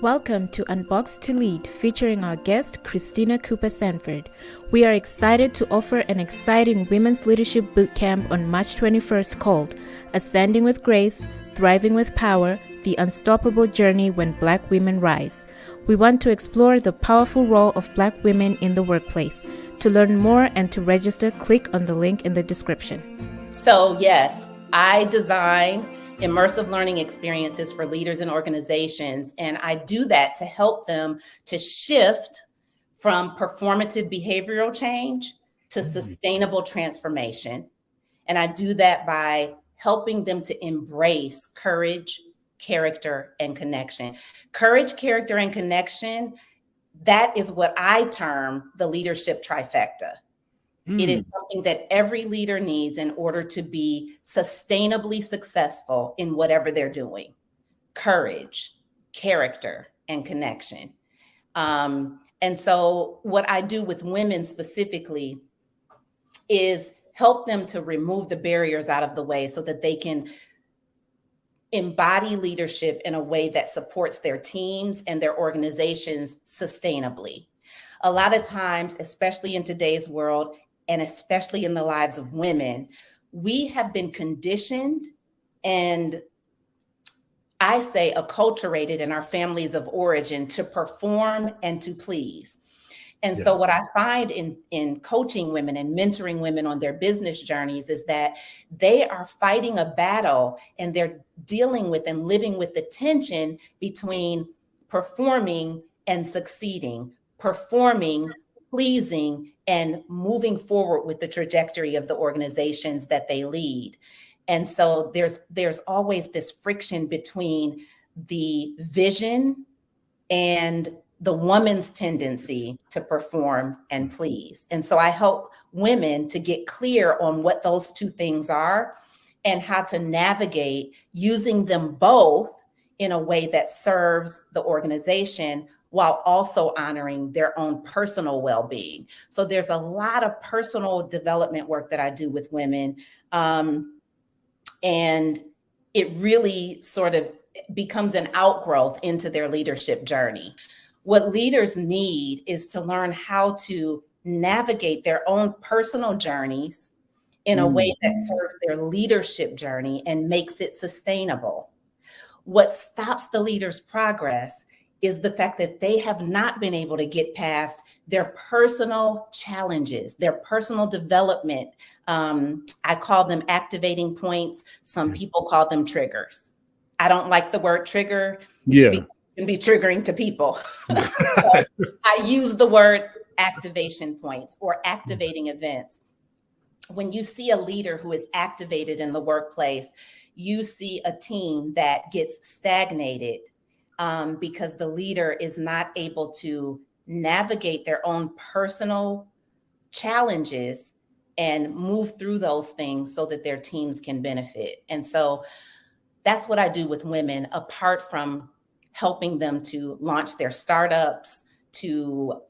Welcome to Unbox to Lead, featuring our guest, Christina Cooper-Sanford. We are excited to offer an exciting Women's Leadership Bootcamp on March 21st called Ascending with Grace, Thriving with Power, The Unstoppable Journey When Black Women Rise. We want to explore the powerful role of Black women in the workplace. To learn more and to register, click on the link in the description. So yes, I design immersive learning experiences for leaders and organizations, and I do that to help them to shift from performative behavioral change to sustainable transformation. And I do that by helping them to embrace courage, character, and connection. Courage, character, and connection, that is what I term the leadership trifecta. It is something that every leader needs in order to be sustainably successful in whatever they're doing. Courage, character, and connection. And so what I do with women specifically is help them to remove the barriers out of the way so that they can embody leadership in a way that supports their teams and their organizations sustainably. A lot of times, especially in today's world, and especially in the lives of women, we have been conditioned and I say acculturated in our families of origin to perform and to please. And so what I find in coaching women and mentoring women on their business journeys is that they are fighting a battle and they're dealing with and living with the tension between performing and succeeding, performing, pleasing, and moving forward with the trajectory of the organizations that they lead. And so there's always this friction between the vision and the woman's tendency to perform and please. And so I help women to get clear on what those two things are and how to navigate using them both in a way that serves the organization while also honoring their own personal well-being. So there's a lot of personal development work that I do with women. And it really sort of becomes an outgrowth into their leadership journey. What leaders need is to learn how to navigate their own personal journeys in a way that serves their leadership journey and makes it sustainable. What stops the leader's progress is the fact that they have not been able to get past their personal challenges, their personal development. I call them activating points. Some people call them triggers. I don't like the word trigger. It can be triggering to people. So I use the word activation points or activating events. When you see a leader who is activated in the workplace, you see a team that gets stagnated because the leader is not able to navigate their own personal challenges and move through those things so that their teams can benefit. And so that's what I do with women, apart from helping them to launch their startups, to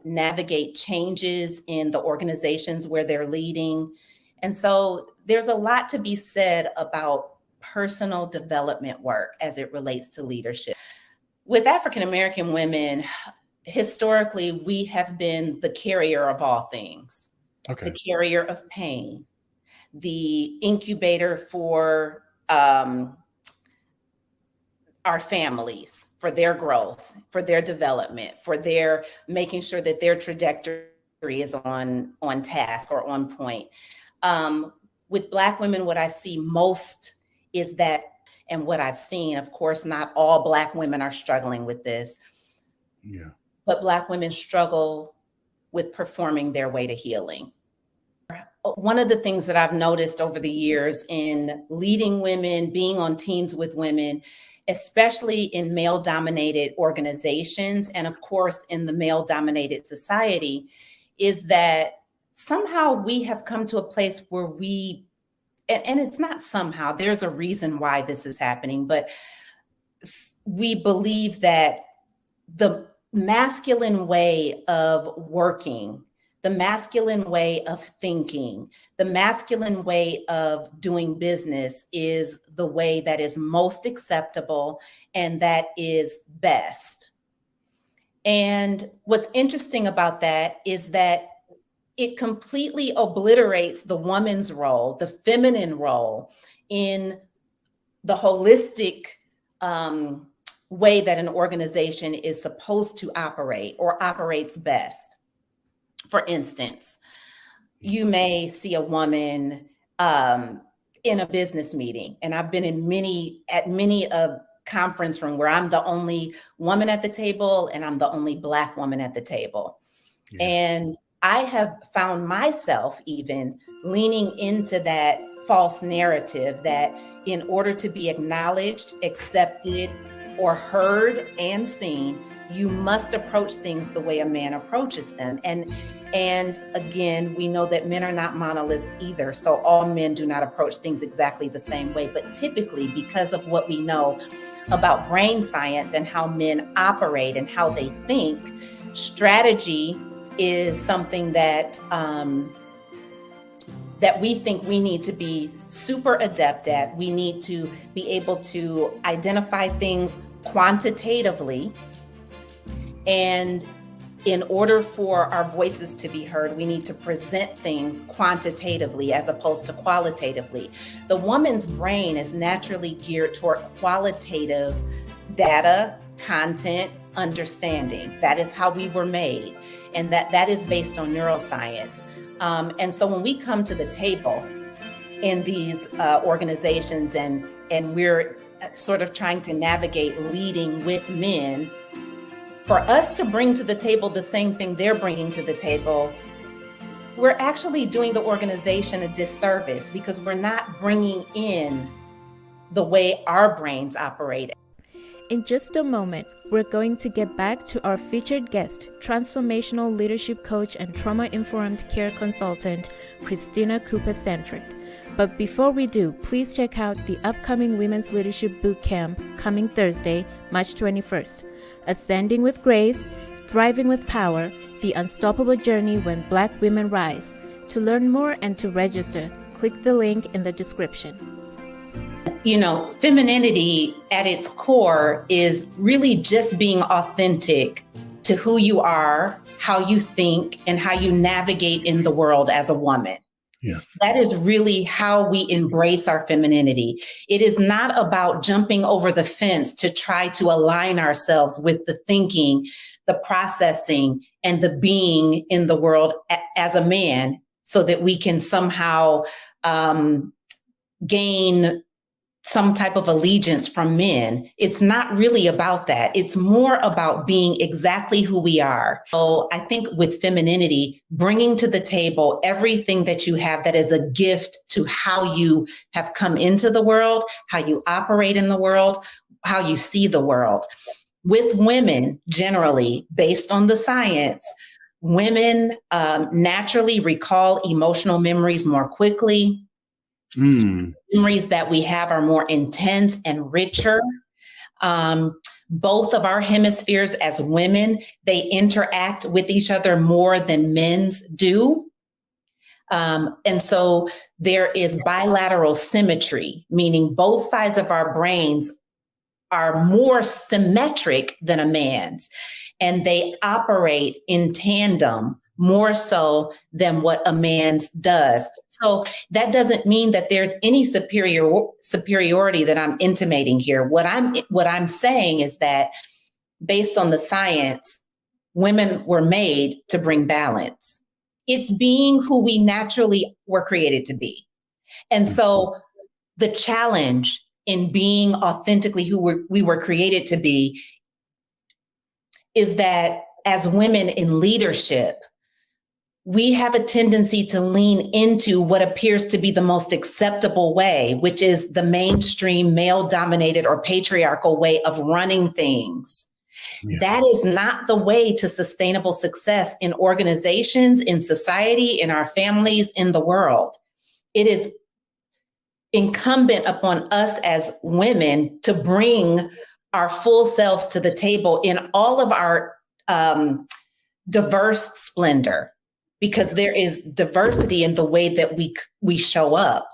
navigate changes in the organizations where they're leading. And so there's a lot to be said about personal development work as it relates to leadership. With African-American women, historically, we have been the carrier of all things, the carrier of pain, the incubator for our families, for their growth, for their development, for their making sure that their trajectory is on task or on point. With Black women, what I see most is that, and what I've seen, of course, not all Black women are struggling with this, but Black women struggle with performing their way to healing. One of the things that I've noticed over the years in leading women, being on teams with women, especially in male-dominated organizations, and of course in the male-dominated society, is that somehow we have come to a place where and it's not somehow, there's a reason why this is happening, but we believe that the masculine way of working, the masculine way of thinking, the masculine way of doing business is the way that is most acceptable and that is best. And what's interesting about that is that it completely obliterates the woman's role, the feminine role in the holistic way that an organization is supposed to operate or operates best. For instance, you may see a woman in a business meeting, and I've been at many a conference room where I'm the only woman at the table and I'm the only Black woman at the table. Yeah. And I have found myself even leaning into that false narrative that in order to be acknowledged, accepted, or heard and seen, you must approach things the way a man approaches them. And again, we know that men are not monoliths either. So all men do not approach things exactly the same way. But typically, because of what we know about brain science and how men operate and how they think, strategy is something that that we think we need to be super adept at. We need to be able to identify things quantitatively. And in order for our voices to be heard, we need to present things quantitatively as opposed to qualitatively. The woman's brain is naturally geared toward qualitative data, content, understanding. That is how we were made. And that is based on neuroscience. And so when we come to the table in these organizations and we're sort of trying to navigate leading with men, for us to bring to the table the same thing they're bringing to the table, we're actually doing the organization a disservice because we're not bringing in the way our brains operate. In just a moment, we're going to get back to our featured guest, transformational leadership coach and trauma-informed care consultant, Christina Cooper-Sanford. But before we do, please check out the upcoming Women's Leadership Bootcamp coming Thursday, March 21st. Ascending with Grace, Thriving with Power, The Unstoppable Journey When Black Women Rise. To learn more and to register, click the link in the description. You know, femininity at its core is really just being authentic to who you are, how you think, and how you navigate in the world as a woman. Yes. That is really how we embrace our femininity. It is not about jumping over the fence to try to align ourselves with the thinking, the processing, and the being in the world as a man so that we can somehow gain some type of allegiance from men. It's not really about that. It's more about being exactly who we are. So I think with femininity, bringing to the table everything that you have that is a gift to how you have come into the world, how you operate in the world, how you see the world. With women, generally, based on the science, women naturally recall emotional memories more quickly. Memories that we have are more intense and richer. Both of our hemispheres as women, they interact with each other more than men's do. And so there is bilateral symmetry, meaning both sides of our brains are more symmetric than a man's, and they operate in tandem more so than what a man's does. So that doesn't mean that there's any superiority that I'm intimating here. What I'm saying is that based on the science, women were made to bring balance. It's being who we naturally were created to be. And so the challenge in being authentically who we were created to be is that as women in leadership, we have a tendency to lean into what appears to be the most acceptable way, which is the mainstream male-dominated or patriarchal way of running things. Yeah. That is not the way to sustainable success in organizations, in society, in our families, in the world. It is incumbent upon us as women to bring our full selves to the table in all of our diverse splendor. because there is diversity in the way that we show up.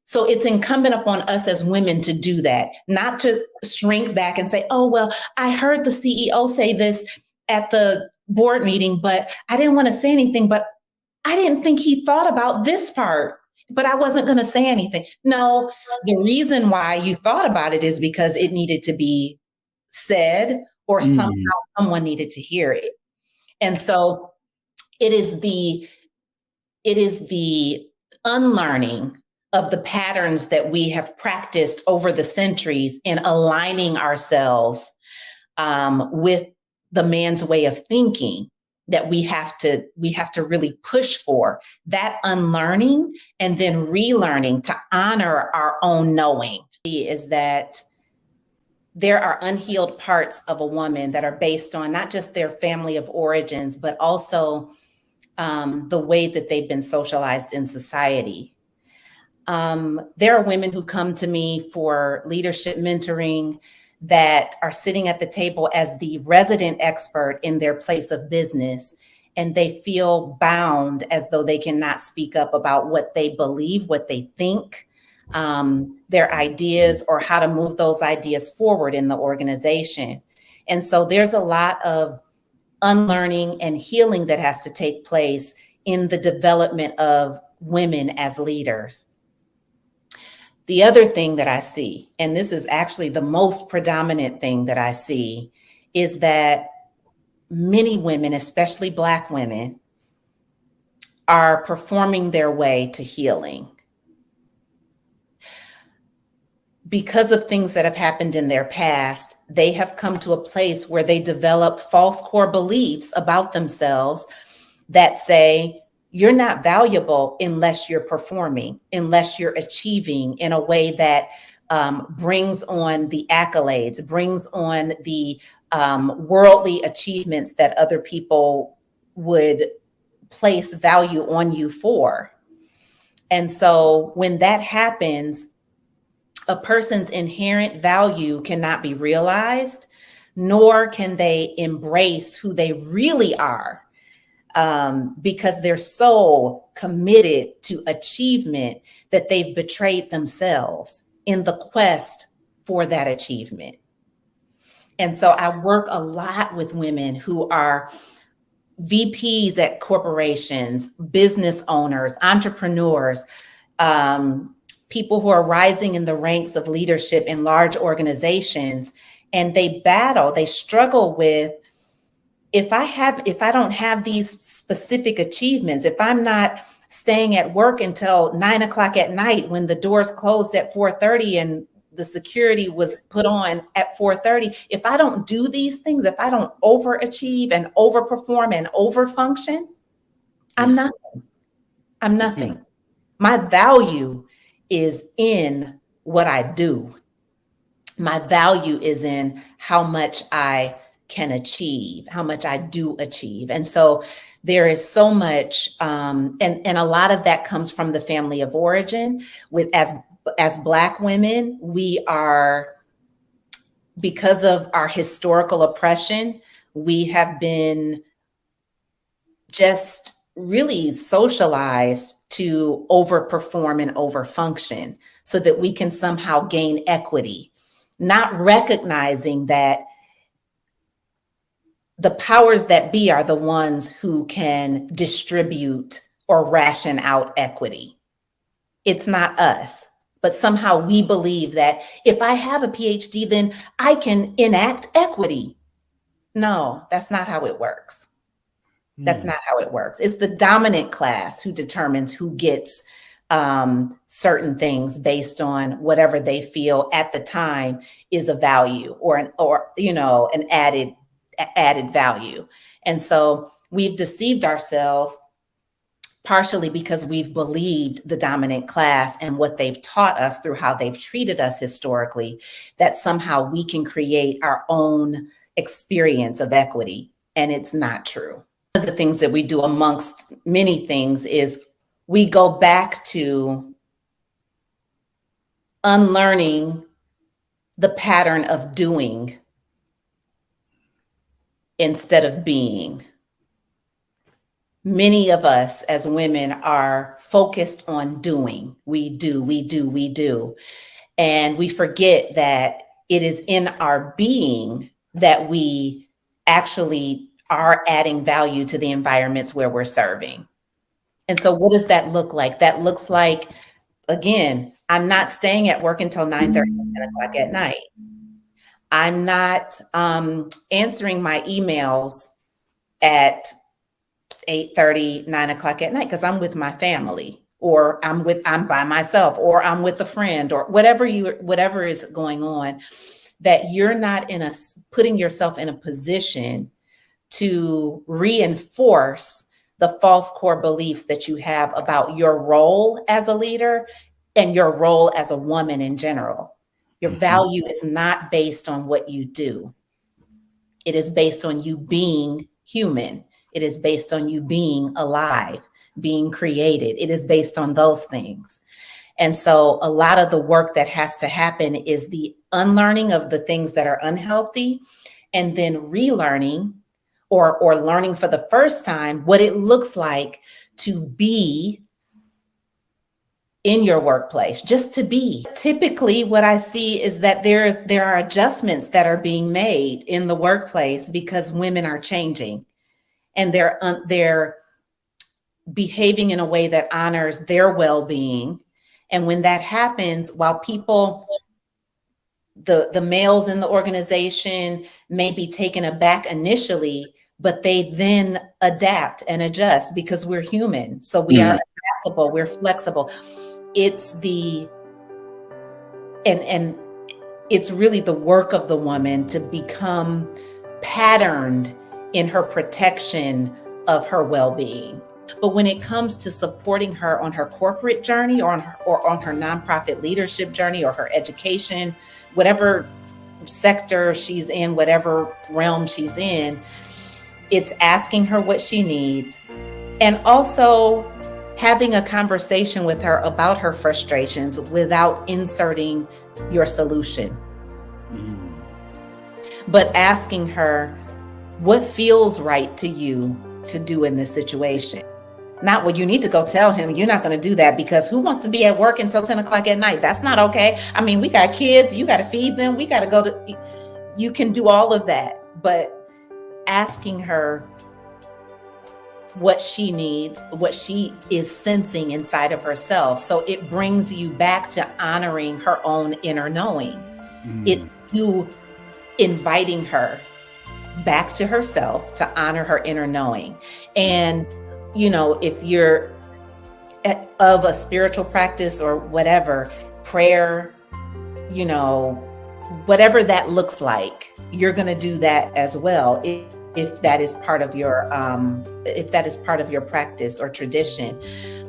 So it's incumbent upon us as women to do that, not to shrink back and say, oh, well, I heard the CEO say this at the board meeting, but I didn't want to say anything, but I didn't think he thought about this part, but I wasn't going to say anything. No, the reason why you thought about it is because it needed to be said, or somehow someone needed to hear it. And so it is the unlearning of the patterns that we have practiced over the centuries in aligning ourselves with the man's way of thinking that we have to really push for that unlearning, and then relearning to honor our own knowing. Is that there are unhealed parts of a woman that are based on not just their family of origins, but also the way that they've been socialized in society. There are women who come to me for leadership mentoring that are sitting at the table as the resident expert in their place of business, and they feel bound as though they cannot speak up about what they believe, what they think, their ideas, or how to move those ideas forward in the organization. And so there's a lot of unlearning and healing that has to take place in the development of women as leaders. The other thing that I see, and this is actually the most predominant thing that I see, is that many women, especially Black women, are performing their way to healing because of things that have happened in their past. They have come to a place where they develop false core beliefs about themselves that say, you're not valuable unless you're performing, unless you're achieving in a way that brings on the accolades, brings on the worldly achievements that other people would place value on you for. And so when that happens, a person's inherent value cannot be realized, nor can they embrace who they really are. Because they're so committed to achievement that they've betrayed themselves in the quest for that achievement. And so I work a lot with women who are VPs at corporations, business owners, entrepreneurs, people who are rising in the ranks of leadership in large organizations, and they struggle with, if I don't have these specific achievements, if I'm not staying at work until 9 o'clock at night when the doors closed at 4:30 and the security was put on at 4:30, if I don't do these things, if I don't overachieve and overperform and overfunction, I'm nothing. I'm nothing. My value is in what I do. My value is in how much I can achieve, how much I do achieve. And so there is so much, and a lot of that comes from the family of origin. As Black women, we are, because of our historical oppression, we have been just really socialized to overperform and overfunction so that we can somehow gain equity, not recognizing that the powers that be are the ones who can distribute or ration out equity. It's not us, but somehow we believe that if I have a PhD, then I can enact equity. No, that's not how it works. That's not how it works. It's the dominant class who determines who gets certain things based on whatever they feel at the time is a value or an added value. And so we've deceived ourselves partially because we've believed the dominant class and what they've taught us through how they've treated us historically, that somehow we can create our own experience of equity. And it's not true. One of the things that we do, amongst many things, is we go back to unlearning the pattern of doing instead of being. many of us as women are focused on doing. We do. And we forget that it is in our being that we actually are adding value to the environments where we're serving. And so what does that look like? That looks like, again, I'm not staying at work until 9:30, 10 o'clock at night. I'm not answering my emails at 8:30, 9 o'clock at night because I'm with my family, or I'm by myself, or I'm with a friend, or whatever is going on, that you're not putting yourself in a position to reinforce the false core beliefs that you have about your role as a leader and your role as a woman in general. Your value is not based on what you do. It is based on you being human. It is based on you being alive, being created. It is based on those things. And so a lot of the work that has to happen is the unlearning of the things that are unhealthy, and then relearning or learning for the first time what it looks like to be in your workplace, just to be. Typically, what I see is that there are adjustments that are being made in the workplace because women are changing, and they're behaving in a way that honors their well-being. And when that happens, while the males in the organization may be taken aback initially, but they then adapt and adjust because we're human. So we are adaptable, we're flexible. It's it's really the work of the woman to become patterned in her protection of her well-being. But when it comes to supporting her on her corporate journey, or on her nonprofit leadership journey, or her education, whatever sector she's in, whatever realm she's in, it's asking her what she needs, and also having a conversation with her about her frustrations without inserting your solution. But asking her what feels right to you to do in this situation. Not, well, you need to go tell him you're not going to do that, because who wants to be at work until 10 o'clock at night? That's not okay. I mean, we got kids, you got to feed them. We got to go to, you can do all of that, but asking her what she needs, what she is sensing inside of herself. So it brings you back to honoring her own inner knowing. It's you inviting her back to herself to honor her inner knowing. And, you know, if you're of a spiritual practice or whatever, prayer, you know, whatever that looks like, you're going to do that as well. If that is part of your practice or tradition.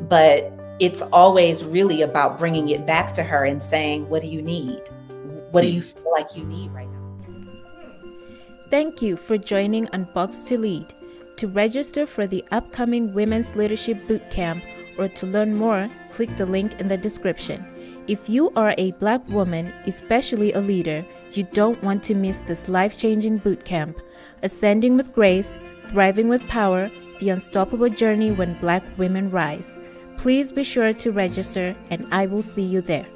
But it's always really about bringing it back to her and saying, what do you need? What do you feel like you need right now? Thank you for joining Unbox to Lead. To register for the upcoming Women's Leadership Bootcamp, or to learn more, click the link in the description. If you are a Black woman, especially a leader, you don't want to miss this life-changing bootcamp. Ascending with Grace, Thriving with Power, the unstoppable journey when Black women rise. Please be sure to register, and I will see you there.